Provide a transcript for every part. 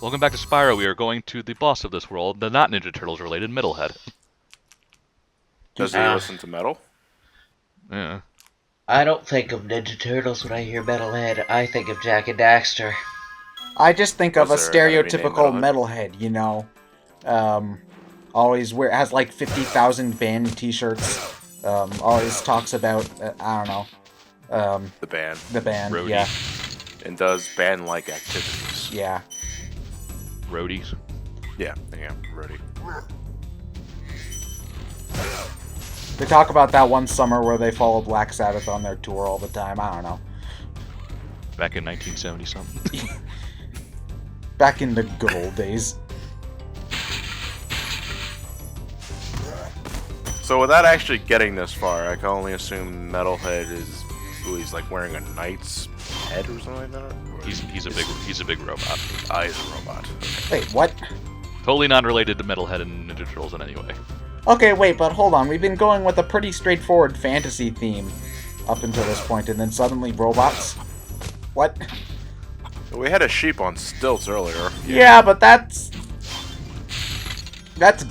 Welcome back to Spyro. We are going to the boss of this world, the not Ninja Turtles related Middlehead. Does he listen to metal? Yeah. I don't think of Ninja Turtles when I hear Metalhead. I think of Jack and Daxter. I just think of a Was there an enemy named stereotypical metalhead, you know. Always has like 50,000 band t-shirts. Always talks about, I don't know. The band. The band, Roadie. yeah. And does band-like activities. Yeah. Roadies. Yeah, Rudy. They talk about that one summer where they follow Black Sabbath on their tour all the time. I don't know. Back in 1970 something. Back in the good old days. So without actually getting this far, I can only assume Metalhead is he's like wearing a knight's head or something like that. Or He's a big robot. He's a robot. Wait, what? Totally non-related to Metalhead and Ninja Turtles in any way. Okay, wait, but hold on. We've been going with a pretty straightforward fantasy theme up until this point, and then suddenly robots? What? We had a sheep on stilts earlier. Yeah, but that's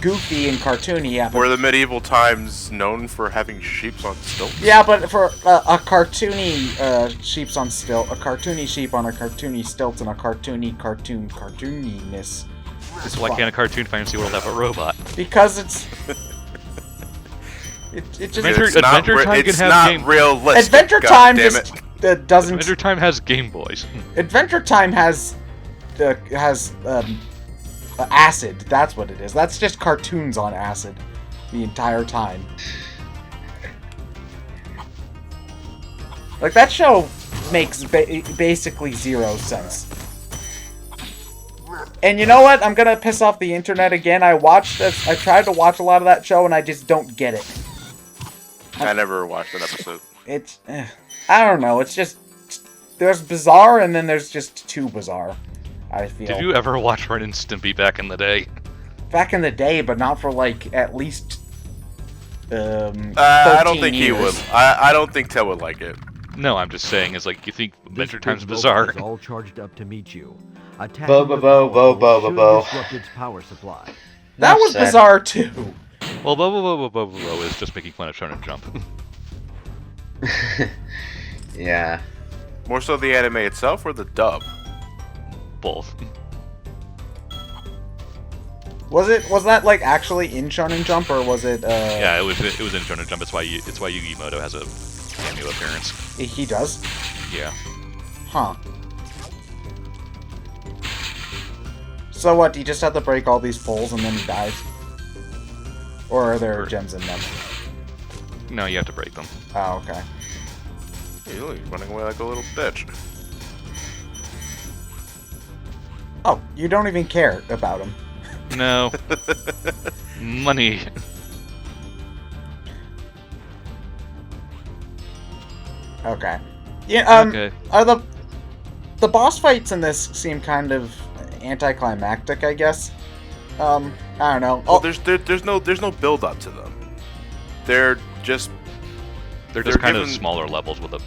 goofy and cartoony. Yeah, but Were the medieval times known for having sheep on stilts? yeah, but for a cartoony sheep's on stilt, a cartoony sheep on a cartoony stilt, and a cartooniness. Is Why fun. can't a cartoon fantasy world have a robot? Because it's it just Adventure Time can it's have not game- realistic. Adventure God Time damn just it. doesn't. Adventure Time has Game Boys. Adventure Time has acid. That's what it is. That's just cartoons on acid the entire time. Like, that show makes basically zero sense. And you know what? I'm gonna piss off the internet again. I tried to watch a lot of that show and I just don't get it. I never watched an episode. It's I don't know. It's just there's bizarre and then there's just too bizarre. I feel. Did you ever watch Ren and Stimpy back in the day? Back in the day, but not for like at least. I don't 13 think he years. would. I don't think Ted would like it. No, I'm just saying, it's like, you think Adventure This Time's big bizarre. robot is all charged up to meet you. Attacking Bo, the bo, bo, power bo, will bo, soon bo. disrupt its power supply. That was Sad. bizarre too. Well, Bo is just making fun of Shonen Jump. Yeah. More so the anime itself or the dub? Both. Was that like actually in Shonen Jump or was it? Yeah, it was in Shonen Jump. It's why Yugi Moto has a cameo appearance. He does. Yeah. Huh. So what? Do you just have to break all these poles and then he dies? Or are there Or- gems in them? No, you have to break them. Oh, okay. He's running away like a little bitch. Oh, you don't even care about him. No. Money. Okay. Yeah. Okay. Are the boss fights in this seem kind of anticlimactic? I guess. I don't know. Well, Oh, there's no build up to them. They're just They're just kind of given- smaller levels with a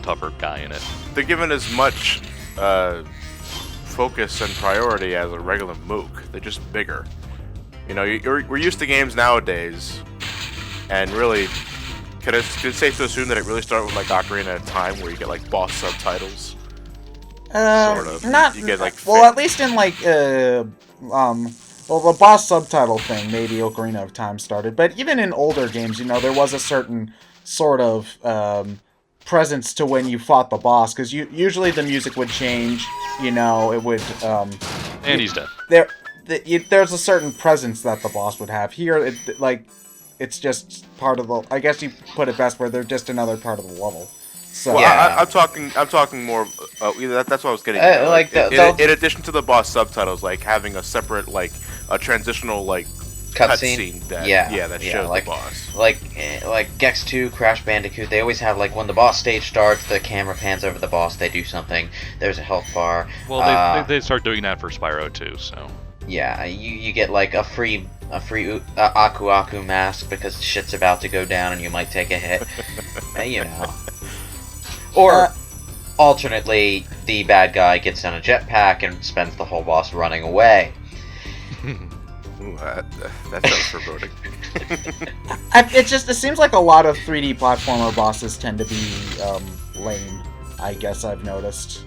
tougher guy in it. they're given as much focus and priority as a regular mook. They're just bigger. You know, we're used to games nowadays, and really, is it safe to assume that it really started with like Ocarina of Time, where you get like boss subtitles? Sort of. Not You get, like, well, fit- at least in like well, the boss subtitle thing, maybe Ocarina of Time started, but even in older games, you know, there was a certain sort of presence to when you fought the boss, because usually the music would change, you know, it would And he's dead. there's a certain presence that the boss would have. Here, it's just part of the. I guess you put it best where they're just another part of the level. So Well, Yeah. I'm talking more. That's what I was getting. At. Like in addition to the boss subtitles, like having a separate like a transitional like Cutscene. that that Yeah, shows like- the boss. Like Gex 2, Crash Bandicoot, they always have like when the boss stage starts, the camera pans over the boss, they do something. There's a health bar. Well, they start doing that for Spyro too, so. Yeah, you get like a free Aku Aku mask because shit's about to go down and you might take a hit. You know. Or Alternately, the bad guy gets on a jetpack and spends the whole boss running away. Ooh, that sounds foreboding. It seems like a lot of 3D platformer bosses tend to be lame. I guess I've noticed.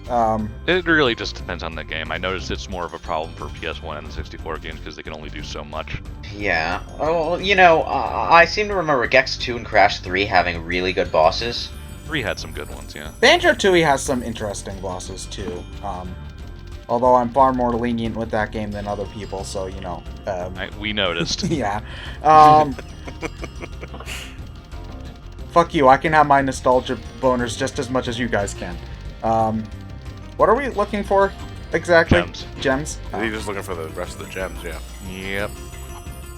It really just depends on the game. I noticed it's more of a problem for PS1 and the 64 games because they can only do so much. Yeah. Well, you know, I seem to remember Gex 2 and Crash 3 having really good bosses. 3 had some good ones, yeah. Banjo-Tooie has some interesting bosses too. Although I'm far more lenient with that game than other people, so you know. We noticed. Yeah. Fuck you, I can have my nostalgia boners just as much as you guys can. What are we looking for exactly? Gems. Gems? I think he's just looking for the rest of the gems, yeah. Yep.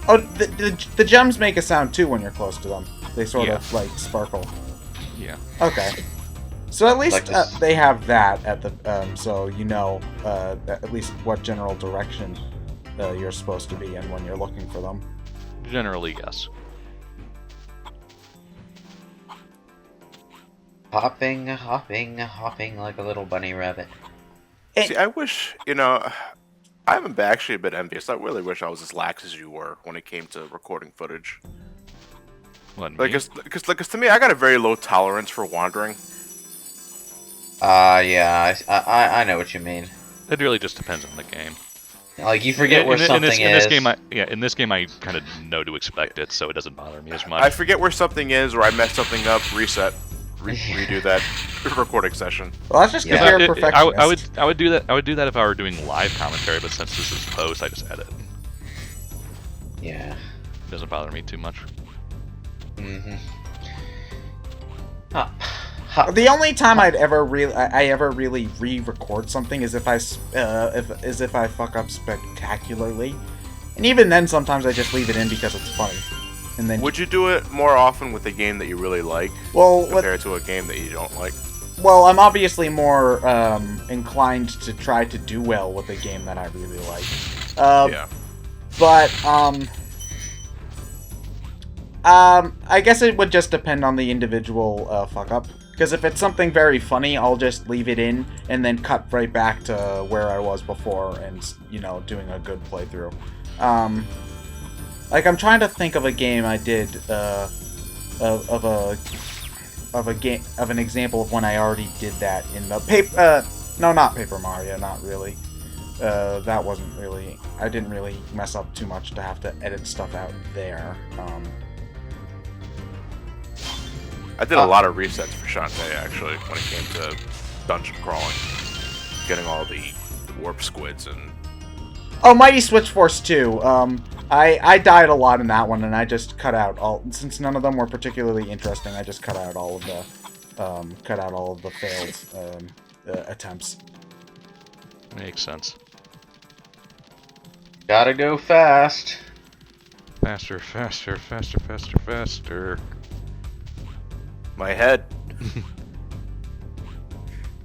Oh, the gems make a sound too when you're close to them. They sort of, like, sparkle. Yeah. Okay. So at least Like this. they have that at the, so you know at least what general direction you're supposed to be in when you're looking for them. Generally, yes. Hopping, hopping, hopping like a little bunny rabbit. See, I wish, you know, I'm actually a bit envious. I really wish I was as lax as you were when it came to recording footage. What, Like, me? because to me, I got a very low tolerance for wandering. Yeah, I know what you mean. It really just depends on the game. Like, you forget where something is. In this game, I kind of know to expect it, so it doesn't bother me as much. I forget where something is, or I mess something up, reset, redo that recording session. Well, that's just because Yeah. you're a perfectionist. I would do that. I would do that if I were doing live commentary, but since this is post, I just edit. Yeah. It doesn't bother me too much. Mm-hmm. Hop. The only time I ever really re-record something is if I fuck up spectacularly, and even then sometimes I just leave it in because it's funny. And then Would you do it more often with a game that you really like well, compared to a game that you don't like? well, I'm obviously more inclined to try to do well with a game that I really like. Yeah. But I guess it would just depend on the individual fuck up. Because if it's something very funny, I'll just leave it in and then cut right back to where I was before and, you know, doing a good playthrough. Like, I'm trying to think of a game I did, of an example of when I already did that in the no, not Paper Mario, not really. That wasn't really, I didn't really mess up too much to have to edit stuff out there. I did a lot of resets for Shantae, actually, when it came to dungeon crawling. Getting all the warp squids and... Oh, Mighty Switch Force 2. I died a lot in that one, and I just cut out all... Since none of them were particularly interesting, I just cut out all of the failed attempts. Makes sense. Gotta go fast. Faster, faster, faster, faster, faster. My head.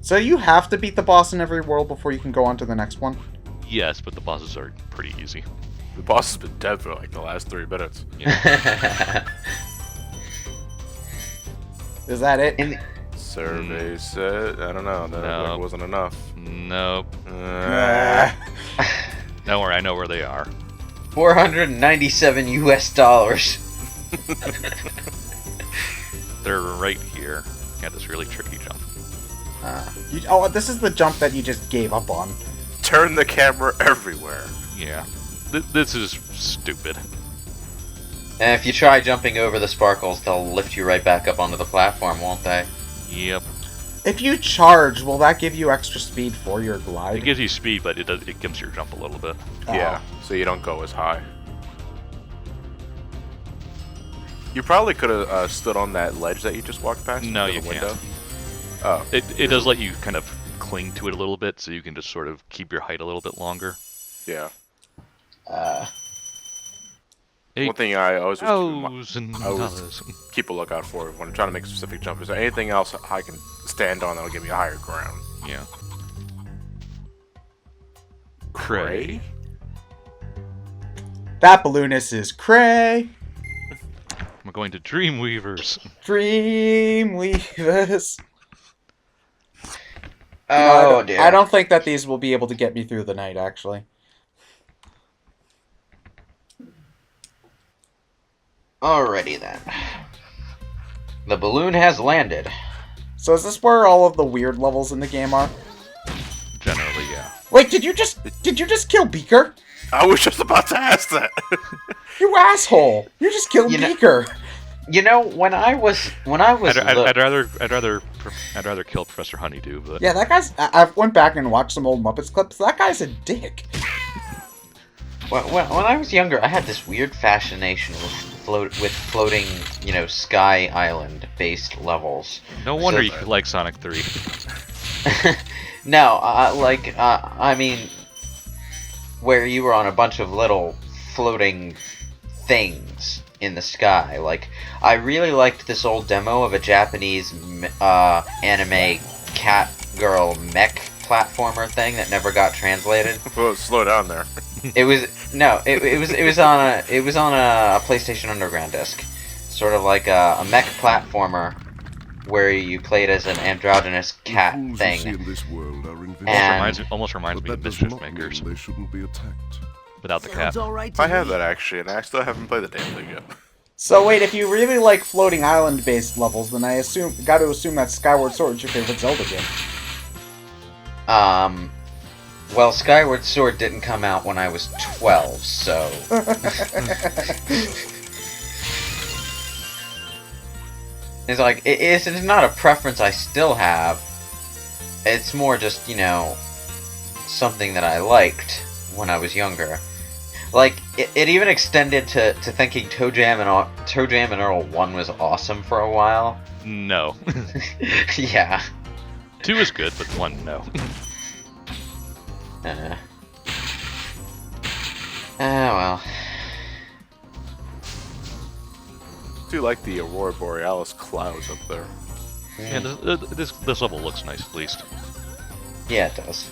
So you have to beat the boss in every world before you can go on to the next one? Yes, but the bosses are pretty easy. The boss has been dead for like the last 3 minutes. Yeah. Is that it? Survey said... I don't know. That wasn't enough. Nope. Uh, Don't worry, I know where they are. $497 US. They're right here. Got this really tricky jump. This is the jump that you just gave up on. turn the camera everywhere. Yeah. This is stupid. And if you try jumping over the sparkles, they'll lift you right back up onto the platform, won't they? Yep. If you charge, will that give you extra speed for your glide? It gives you speed, but it gives your jump a little bit. Yeah, so you don't go as high. You probably could have stood on that ledge that you just walked past. No, through you the can't. window. Oh. It does let you kind of cling to it a little bit, so you can just sort of keep your height a little bit longer. Yeah. Hey, One thing I always $1,000. keep a lookout for when I'm trying to make specific jumps. Is there anything else I can stand on that'll give me a higher ground? Yeah. Cray. That balloonist is cray. We're going to Dreamweavers. Dreamweavers. Oh dear. I don't think that these will be able to get me through the night, actually. Alrighty then. The balloon has landed. So is this where all of the weird levels in the game are? Generally, yeah. Wait, did you just kill Beaker? I was just about to ask that. You asshole! You just killed You know- Beaker. You know, when I was I'd rather kill Professor Honeydew, but Yeah, that guy's. I went back and watched some old Muppets clips. That guy's a dick. when I was younger, I had this weird fascination with floating, Sky Island based levels. no wonder So- you like Sonic 3. No, I mean, where you were on a bunch of little floating things in the sky. Like, I really liked this old demo of a Japanese anime cat girl mech platformer thing that never got translated. Whoa, slow down there. It was on a PlayStation Underground disc, sort of like a mech platformer where you played as an androgynous cat thing. And Almost reminds me of Mischief Makers They shouldn't be attacked. without the cap. Sounds all right to I have me. that actually, and I still haven't played the damn thing yet. So wait, if you really like floating island-based levels, then I got to assume that Skyward Sword is your favorite Zelda game. well, Skyward Sword didn't come out when I was 12, so it's not a preference I still have. It's more just, something that I liked when I was younger. Like, it even extended to thinking Toe Jam and Earl 1 was awesome for a while. No. Yeah. 2 is good, but 1, no. Well. I do like the Aurora Borealis clouds up there. Yeah, this level looks nice at least. Yeah, it does.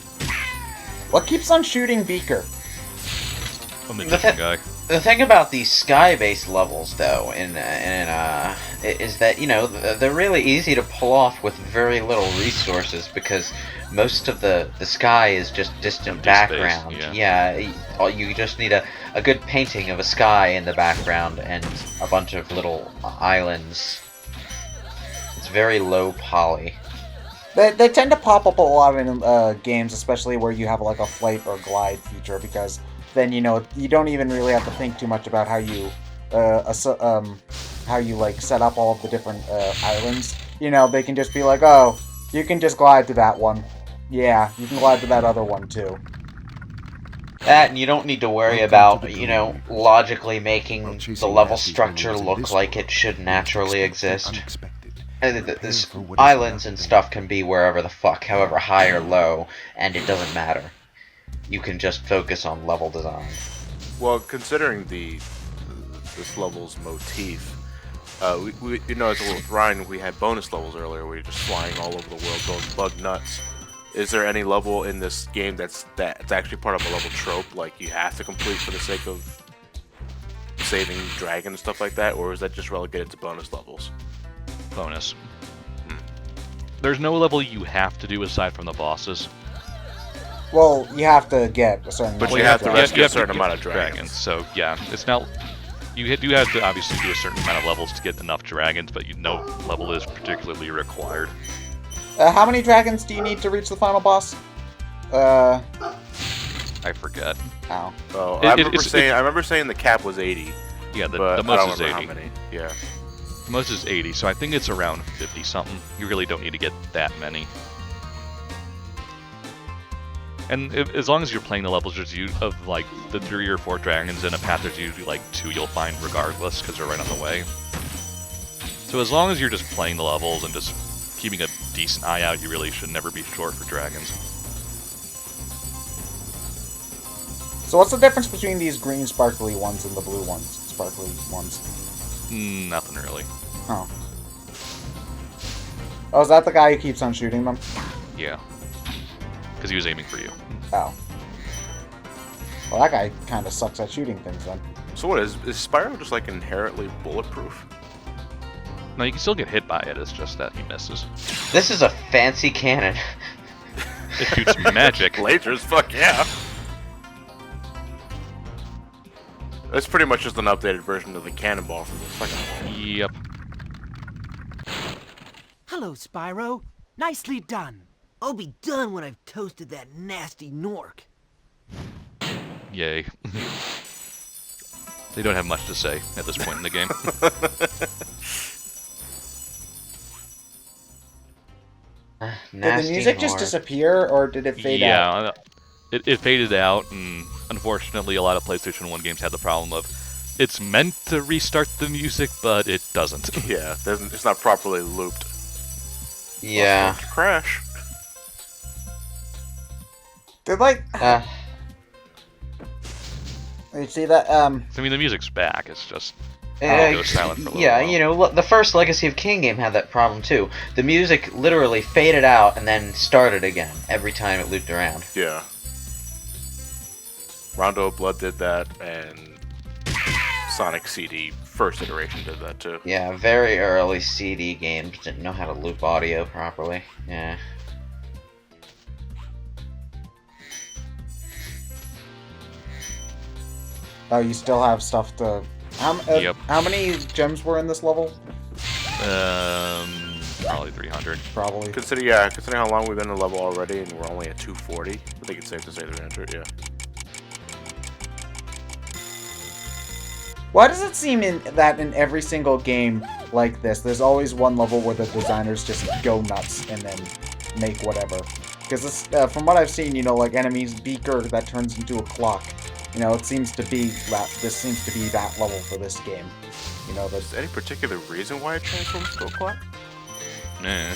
What keeps on shooting Beaker? I'm the magician guy. The thing about these sky-based levels, though, is that they're really easy to pull off with very little resources because most of the sky is just distant Empty background. space, You just need a good painting of a sky in the background and a bunch of little islands. It's very low poly. They tend to pop up a lot in games, especially where you have like a flight or glide feature, because then you don't even really have to think too much about how you like set up all of the different islands. They can just be like, oh, you can just glide to that one. Yeah, you can glide to that other one too. That, and you don't need to worry about, logically making the level structure look like it should naturally exist. This islands and stuff can be wherever the fuck, however high or low, and it doesn't matter. You can just focus on level design. Well, considering this level's motif, with Ryan, we had bonus levels earlier where you're just flying all over the world, going bug nuts. Is there any level in this game that's actually part of a level trope, like you have to complete for the sake of saving dragon and stuff like that, or is that just relegated to bonus levels? Bonus. There's no level you have to do aside from the bosses. Well, you have to get a certain. But amount you of have to dragons. rescue a certain amount of dragons. So yeah, it's not. You do have to obviously do a certain amount of levels to get enough dragons, but no level is particularly required. How many dragons do you need to reach the final boss? I forget. Ow. Oh, I remember saying the cap was 80. Yeah, But the I most don't is remember 80. how many. Yeah. The most is 80, so I think it's around 50 something. You really don't need to get that many. And as long as you're playing the levels of like the 3 or 4 dragons in a path, there's usually like 2 you'll find regardless because they're right on the way. So as long as you're just playing the levels and just keeping a decent eye out, you really should never be short for dragons. So what's the difference between these green sparkly ones and the blue sparkly ones? Nothing really. Oh. Oh, is that the guy who keeps on shooting them? Yeah. Because he was aiming for you. Oh. Well, that guy kind of sucks at shooting things then. So what is Spyro just like inherently bulletproof? No, you can still get hit by it, it's just that he misses. This is a fancy cannon. It shoots magic. Lasers, fuck yeah. That's pretty much just an updated version of the cannonball from the second one. Yep. Hello, Spyro. Nicely done. I'll be done when I've toasted that nasty Nork. Yay. They don't have much to say at this point in the game. Did the music just disappear, or did it fade out? Yeah, it faded out, and unfortunately a lot of PlayStation 1 games had the problem of it's meant to restart the music, but it doesn't. Yeah, it's not properly looped. Yeah. Crash. Did like... you see that? I mean, the music's back, it's just... it goes silent for a little yeah, while. you know, the first Legacy of King game had that problem too. The music literally faded out and then started again every time it looped around. Yeah. Rondo of Blood did that, and Sonic CD first iteration did that too. Yeah, very early CD games didn't know how to loop audio properly. Yeah. Oh, you still have stuff to... Yep. How many gems were in this level? Probably 300. Probably. Considering how long we've been in the level already, and we're only at 240, I think it's safe to say 300, yeah. Why does it seem that in every single game like this, there's always one level where the designers just go nuts and then make whatever? Because from what I've seen, you know, like enemies beaker that turns into a clock. You know, it seems to be that this seems to be that level for this game. You know, Is there any particular reason why it transforms to a clock? Nah.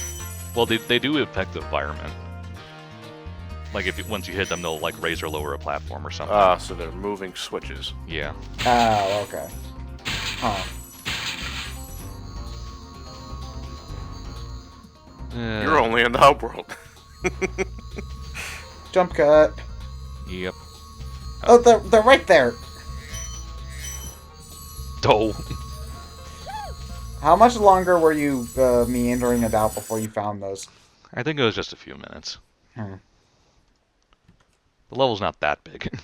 Well, they do affect the environment. Like, once you hit them, they'll, like, raise or lower a platform or something. So they're moving switches. Yeah. Oh, okay. Huh. You're only in the hub world. Jump cut. Yep. Oh, they're right there. Oh. How much longer were you meandering about before you found those? I think it was just a few minutes. Hmm. The level's not that big.